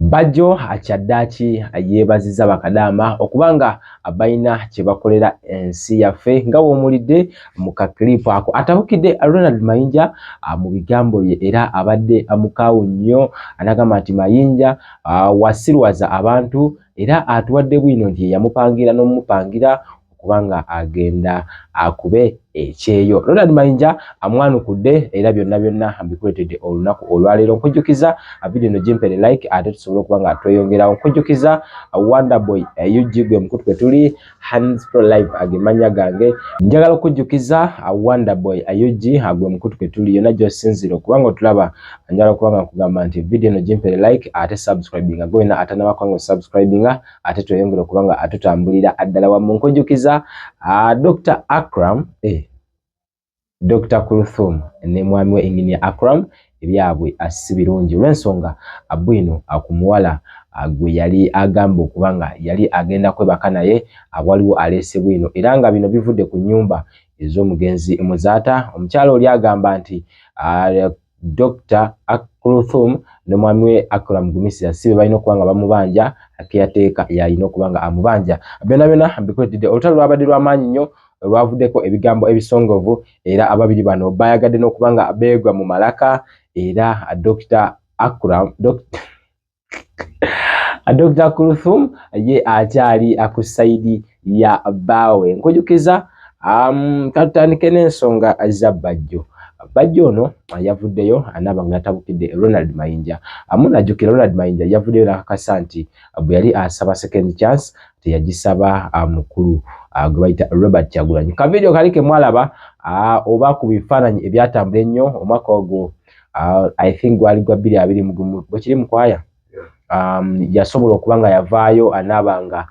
Bajjo akyaddaaki yeebaziza bakadama okubanga abayina kye bakolera ensi yaffe nga bw'omulidde mu kakilipu ako. Atabukidde Ronald Mayinja mu bigambo bye era abadde amukaawu nnyo, anagamba nti Mayinja wasirwaza abantu era atuwadde bwino nti yamupangira n'omupangira okubanga agenda akube ekyeyo. Ronald Mayinja amwanukudde era byonna mbikuletedde olunaku olwaleero. Nkujjukiza video eno gimpere like ate tusobole okubanga tweyongerawo. Nkujjukiza Wonderboy UG gwe mukutu kwe tuli Hands Pro Live agemanya gange. Njagala okujjukiza Wonderboy UG gwe mukutu kwe tuli yonna gy'osinzira okubanga otulaba. Njagala okubanga nkugamba nti video eno gimpere like ate subscribinga gwena atanabakwango subscribinga ate tweyongera okubanga atutambulira addala wamu. Nkujjukiza Dr. Acram Dr. Kuluthum ne mwami we Eng Acram ebyabwe si birungi olw'ensonga bwino akumuwala gwe yali agamba okubanga yali agenda kwebaka naye waliwo aleese bwino era nga bino bivudde ku nnyumba ez'omugenzi Muzaata. Omukyala oli agamba nti Dr. Kuluthum ne mwami we Acram Gumisira sibe balina okubanga bamubanja akeyateeka yalina okubanga amubanja. Byonna mbikuletedde olutalo lwabadde lw'amaanyi nnyo lwavuddeko ebigambo ebisongovu era ababiri bano bayagadde n'okubanga beegwa mu malaka era Dr. Acram Dr. Kuluthum ye akyali ku sayidi ya baawe. Nkujjukiza katutandike n'ensonga za Bajjo. Bajjo ono yavuddeyo anaba nga yatabukidde Ronald Mayinja. Munajjukira Ronald Mayinja yavuddeyo n'akakasa nti bwe yali asaba second chance teyagisaba mukulu gwe bayita Robert Kyagulanyi. Ka video kali ke mwalaba oba ku bifaananyi ebyatambula ennyo omwaka ogwo I think gwali gwa 2021 bwe kiri mu kwaya. Yasobola okubanga yavaayo anabanga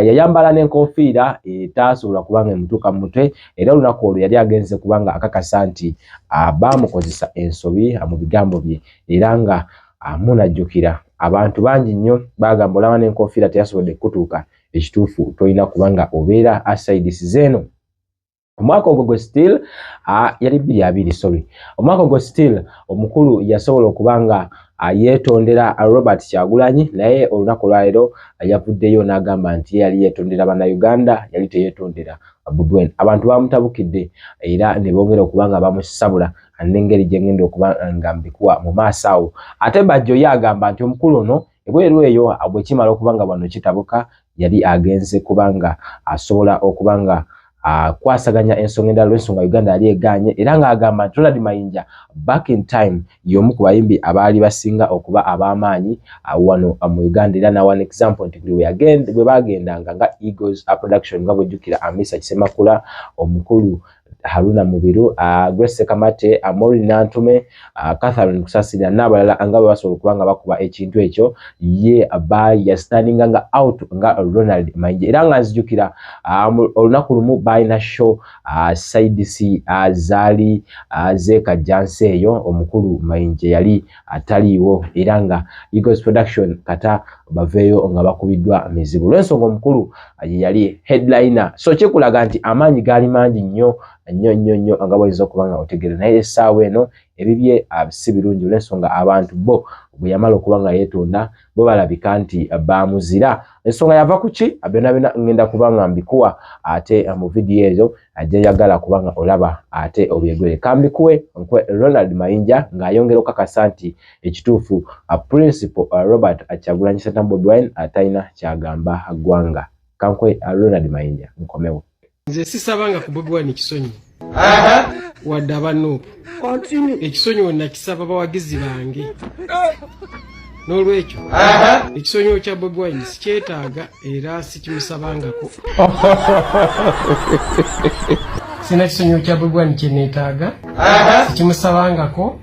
yayambala n'enkofiira etasobola kubanga emutuuka mu mutwe era olunaku olwo yali agenze kubanga akakasa nti baamukozesa ensobi mu bigambo bye era nga munajjukira abantu bangi nnyo bagamba olaba n'enkofiira teyasobodde kutuuka ekituufu tolina kubanga obeera asides zeeno. Omwaka ogwo gwe still yali 2020 omwaka ogwo still omukulu yasobola okubanga yeetondera Robert Kyagulanyi naye olunaku olwaleero yavuddeyo n'agamba nti yali yeetondera bannayuganda yali teyeetondera Bubwen. Abantu bamutabukidde era ne bongera okubanga bamusabula n'engeri gye ngenda okuba nga mbikuwa mu maaso awo. Ate Bajjo ye agamba nti omukulu ono ebweru eyo bwe kimala okubanga bano kitabuka yali agenze kubanga asobola okubanga kwasaganya ensonga endala olw'ensonga Uganda yali egaanye era ng'agamba nti Ronald Mayinja back in time y'omu ku bayimbi abaali basinga okuba ab'amaanyi wano mu Uganda era na one example nti bwe bagendanga nga Eagles production nga bwejjukira Amisa Kisemakula omukulu Haruna Mubiru Grace Kamate Amori Nantume Catherine Kusasira n'abalala nga bwe basobola okubanga bakuba ekintu ekyo ye yastandinga nga out nga Ronald Mayinja era nga nzijukira olunaku lumu balina show side C zaali zeekajjansi eyo omukulu Mayinja yali ataliiwo era nga Eagles production kata baveeyo nga bakubiddwa mizibu olw'ensonga omukulu yali headliner. So kikulaga nti amaanyi gaali mangi nnyo nga bw'oyinza okubanga otegeera naye essaawa eno ebibye si birungi olw'ensonga abantu bo bwe yamala okubanga yeetonda bo balabika nti baamuzira. Ensonga yava ku ki byonna ngenda kubanga mbikuwa ate mu vidiyo ezo ajjayagala kubanga olaba ate obyegwere. Kambikuwe nkwe Ronald Mayinja ng'ayongera okukakasa nti ekituufu Principal Robert Kyagulanyi Bobwine atalina kyagamba ggwanga. Kankwe Ronald Mayinja nkomewo. Nze sisabanga ku Bobwine kisonyi wadde abanuupu ekisonyi wonna kisaba bawagizi bange n'olwekyo ekisonyiwo kya Bobwine sikyetaaga era sikimusabangako. Sina kisonyiwo kya Bobwine kye neetaaga sikimusabangako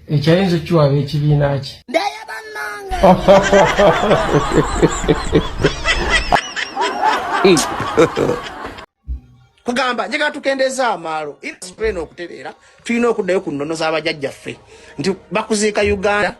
ekyayinza okukiwaaba ekibiina ki. Kugamba njagala tukendeeza amaalo spray n'okutereera tulina okuddayo ku nnono z'abajjajjaffe nti bakuziika Uganda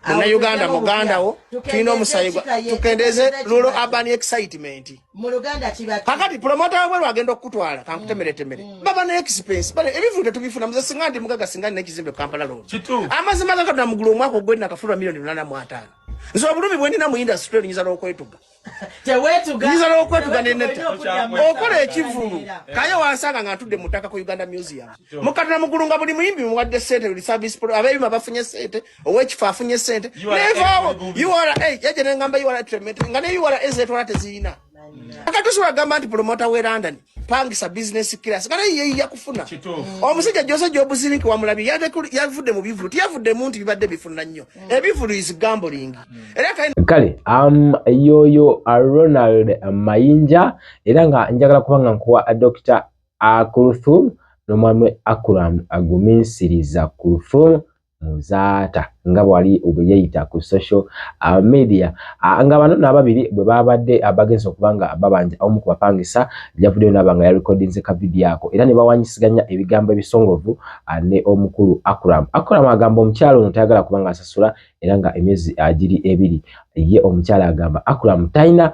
Muna Uganda muganda wo tulina omusayigwa tukendeze rural urban excitement mu Luganda kibati kakati promoter we agenda okutwala kankutemere baba ne expense bale ebivude tubifuna muze singandi mugaga singandi nekizimbe Kampala road amazima gakatuna mugulu mwako ogwenda kafura milioni 8.5 nzo bulumi bwendina mu industry nyiza lokwetuga nyiza lokwetuga neneta okola ekivulu kayo wansanga ngantudde mutaka ku Uganda Museum mukatuna mugulunga buli muyimbi muwadde sente buli service pro abeeyima bafunye sente owekifa afunye sente nevawo URA yaje nengamba URA treatment ngane URA ezetwala tezina akatusula gamba nti promoter we London pangisa business class kana ye yakufuna omusajja Jose Job Ziniki wa mulabi yavudde mu bivulu yavudde muntu bibadde bifuna nnyo ebivulu is gambling kale yoyo Ronald Mayinja era nga njagala kubanga nkuwa Dr. Kuluthum nomwami Acram aguminsiriza Kuluthum Muzaata nga bwali ubeyita ku social media nga bano nababiri bwe babadde abagenze okubanga babanja omu kubapangisa yavudde nabanga ya recordings ka video yako era ne bawanyisiganya ebigambo ebisongovu ne omukulu Acram agamba omukyalo ono tayagala kubanga asasula era nga emyezi agiri ebiri ye omukyala agamba Acram taina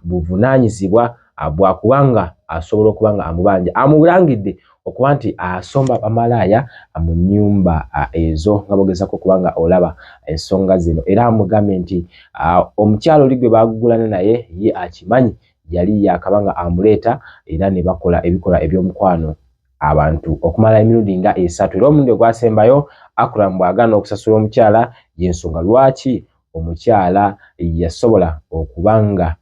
buvunanyizibwa bwa kubanga asobola okubanga amubanja amulangidde okuba nti asomba amalaya mu nyumba ezo nga bogezako kubanga olaba ensonga zino era amugambye nti omukyalo ligwe bagugulana naye ye akimanyi yali yakabanga amuleeta era ne bakola ebikola ebyomukwano abantu okumala emirundi nga 3 era omundi ogwasembayo Acram bwagana okusasula omukyala yensonga lwaki omukyala yasobola okubanga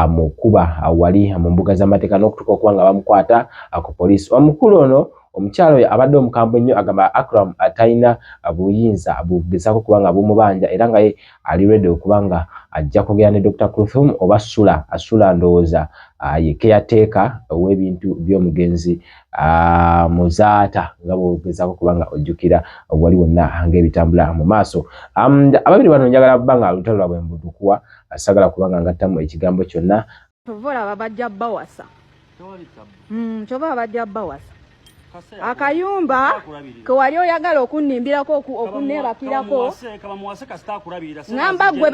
mukuba wali mu mbuga z'amateeka n'okutuuka okubanga bamukwata ku poliisi omukulu ono omukyalo abadde omukambwe nnyo agamba Acram atayina buyinza bugezako kubanga bumubanja era nga ye ali ready okubanga ajja kugera ne Dr. Kuluthum oba asula ndowooza ye caretaker w'ebintu by'omugenzi Muzaata nga bwogezako kubanga ojjukira wali wonna ng'ebitambula mu maaso ababiri bano njagala kubanga olutalo lwabwe mbudukuwa asagala kubanga ngattamu ekigambo kyonna tovola babajja bawasa choba babajja bawasa akayumba ke wali oyagala okunnimbirako okunneebakirako ngamba gwe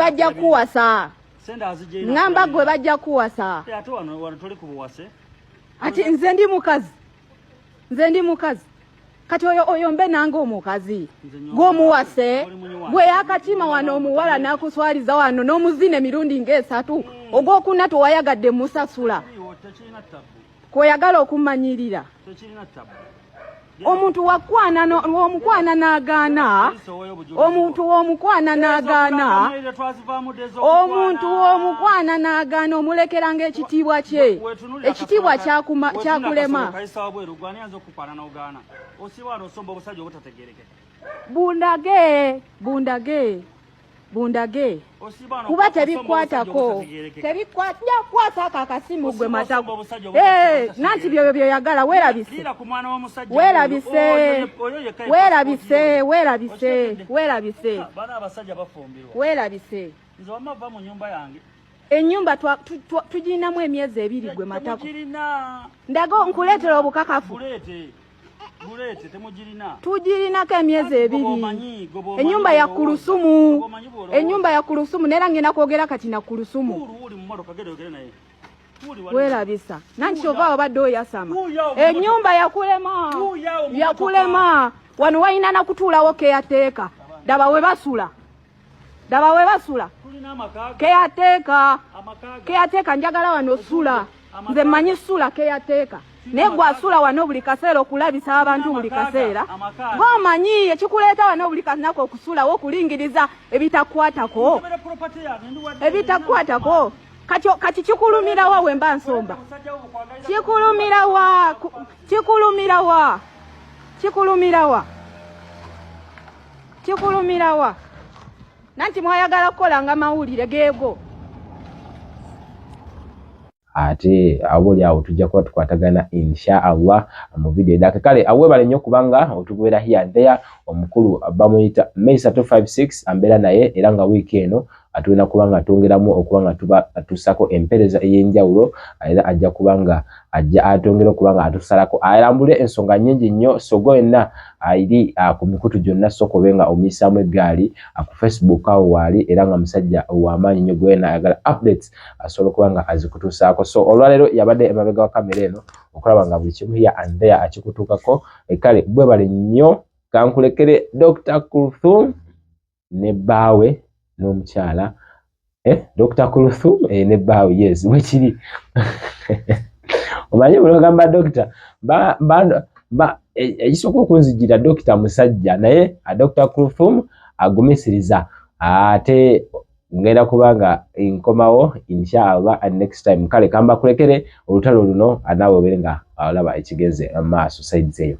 bajja kuwasa ati nze ndi mukazi kati oyombe nange omukazi gwomuwase gwe yakatima wano omuwala nakuswaliza wano n'omuzine mirundi ng'esatu ogwokuna towayagadde musasula kweyagala okumanyirira omuntu womukwana n'agaana omulekeranga ekitiibwa kye ekitiibwa kyakulema bundage kuba tebikwatako tebikwata akakasimu gwe matako nanti byo yagala werabise nze wamava mu nyumba yange enyumba tujinamu emyezi 2 gwe matako ndago nkuletera obukakafu bulete temujirina tujirinako emyezi 2 enyumba ya Kuluthum nera ngena kwogera kati na Kuluthum werabisa nanti ova obadde oyasama enyumba yakulema wano wayina na kutuulawo keyateeka daba we basula keyateeka njagala wano sula nze manyi sula keyateeka negwa asula wano buli kaseera okulabisa abantu buli kaseera gomanyi ekikuleeta wano buli kanako okusula wokulingiriza ebitakwatako kati kikulumirawa wemba nsomba kikulumirawa nanti mwayagala kukolanga mawulire geego ate abuli awo tujja kuba tukwatagana insha Allah mu video edaka kale awebale nnyo kubanga otugwera here and there omukulu bamuyita May 256 ambera naye era nga week eno atulina kubanga atongeramu okubanga tuba atusako empereza ey'enjawulo era ajja kubanga ajja atongera okubanga atusalako alambule ensonga nnyingi nnyo sogo yenna ayiri ku mikutu gyonna sokobenga omiisaamu eggaali ku Facebook awo waali era nga musajja w'amaanyi nnyo gwena ayagala updates asobola okubanga azikutuusaako. So olwaleero yabadde emabega wa kamera eno okulaba nga buli kimu here and there akikutuukako kale bwe bali nnyo kankulekere Dr. Kuluthum ne bbaawe n'omukyala Dr. Kuluthum ne bbaawe yes wekiri omanyi buli ogamba doctor ekisooka okunzijjira dokita musajja naye Dr. Kuluthum agumisiriza ate ngenda kubanga nkomawo inshallah and next time kale kamba kulekere olutalo luno naawe obeere nga olaba ekigenze maaso side zeyo.